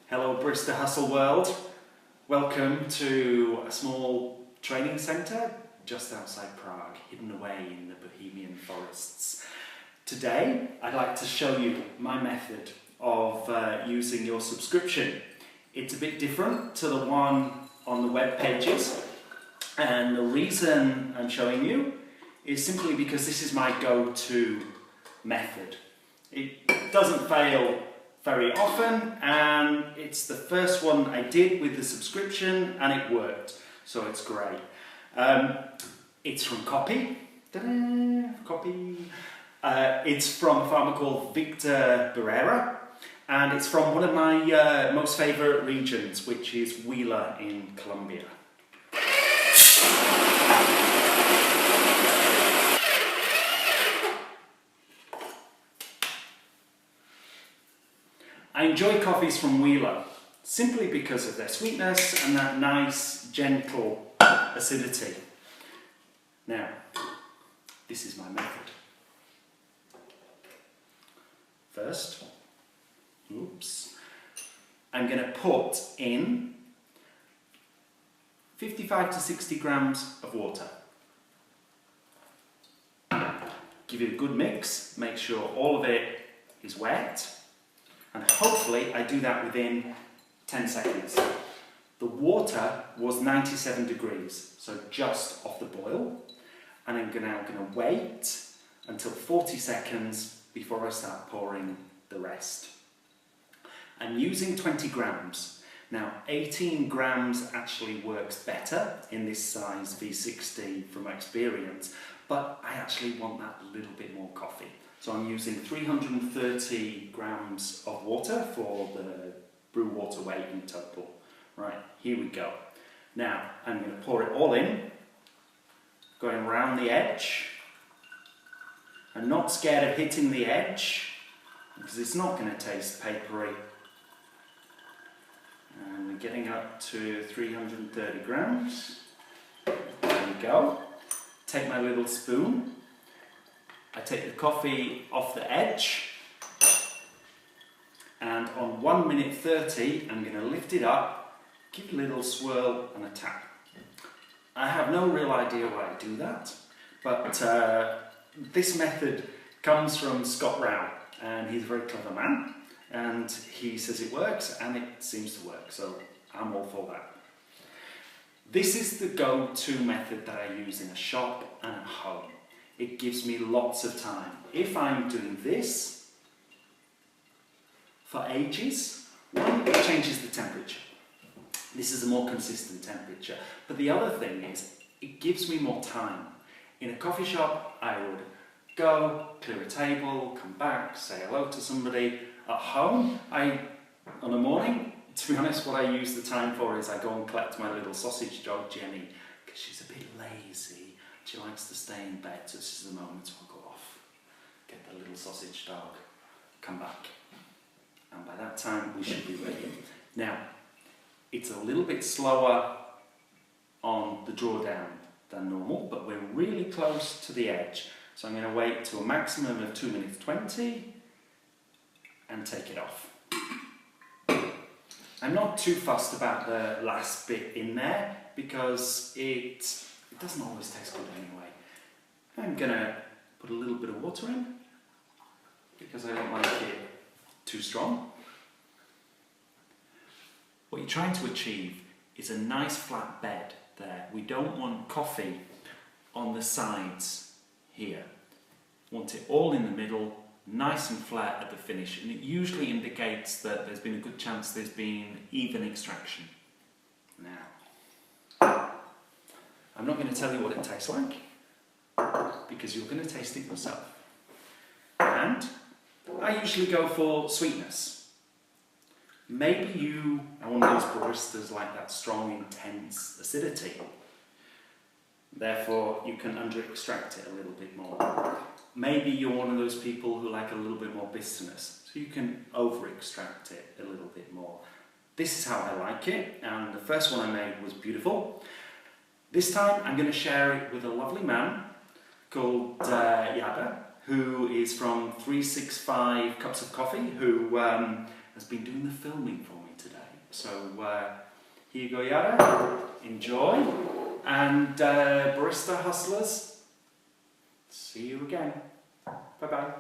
Hello Bristol Hustle World. Welcome to a small training centre just outside Prague, hidden away in the Bohemian forests. Today I'd like to show you my method of using your subscription. It's a bit different to the one on the web pages, and the reason I'm showing you is simply because this is my go-to method. It doesn't fail very often, and it's the first one I did with the subscription and it worked, so it's great. It's from Koppi. Koppi. It's from a farmer called Victor Barrera, and it's from one of my most favourite regions, which is Gwilym in Colombia. I enjoy coffees from Gwilym simply because of their sweetness and that nice, gentle acidity. Now, this is my method. First, I'm going to put in 55 to 60 grams of water. Give it a good mix, make sure all of it is wet. And hopefully I do that within 10 seconds. The water was 97 degrees, so just off the boil. And I'm now going to wait until 40 seconds before I start pouring the rest. I'm using 20 grams. Now 18 grams actually works better in this size V60 from experience, but I actually want that little bit more coffee. So I'm using 330 grams of water for the brew water weight in total. Right, here we go. Now I'm going to pour it all in, going around the edge. I'm not scared of hitting the edge because it's not going to taste papery. And we're getting up to 330 grams. There we go. Take my little spoon. I take the coffee off the edge, and on 1 minute 30 I'm going to lift it up, give it a little swirl and a tap. I have no real idea why I do that, but this method comes from Scott Rao, and he's a very clever man, and he says it works, and it seems to work, so I'm all for that. This is the go-to method that I use in a shop and at home. It gives me lots of time. If I'm doing this for ages, one, it changes the temperature. This is a more consistent temperature. But the other thing is, it gives me more time. In a coffee shop, I would go, clear a table, come back, say hello to somebody. At home, on a morning, to be honest, what I use the time for is I go and collect my little sausage dog, Jenny, because she's a bit lazy. She likes to stay in bed, so this is the moment I'll go off, get the little sausage dog, come back, and by that time we should be ready. Now, it's a little bit slower on the drawdown than normal, but we're really close to the edge, so I'm going to wait to a maximum of 2 minutes 20 and take it off. I'm not too fussed about the last bit in there because it doesn't always taste good anyway. I'm going to put a little bit of water in because I don't like it too strong. What you're trying to achieve is a nice flat bed there. We don't want coffee on the sides here. We want it all in the middle, nice and flat at the finish, and it usually indicates that there's been a good chance there's been even extraction. Now, I'm not going to tell you what it tastes like, because you're going to taste it yourself. And I usually go for sweetness. Maybe you are one of those baristas like that strong, intense acidity. Therefore, you can under-extract it a little bit more. Maybe you're one of those people who like a little bit more bitterness, so you can over-extract it a little bit more. This is how I like it, and the first one I made was beautiful. This time I'm going to share it with a lovely man called Tabi, who is from 365 Cups of Coffee, who has been doing the filming for me today. So here you go, Yara. Enjoy. And barista hustlers, see you again. Bye-bye.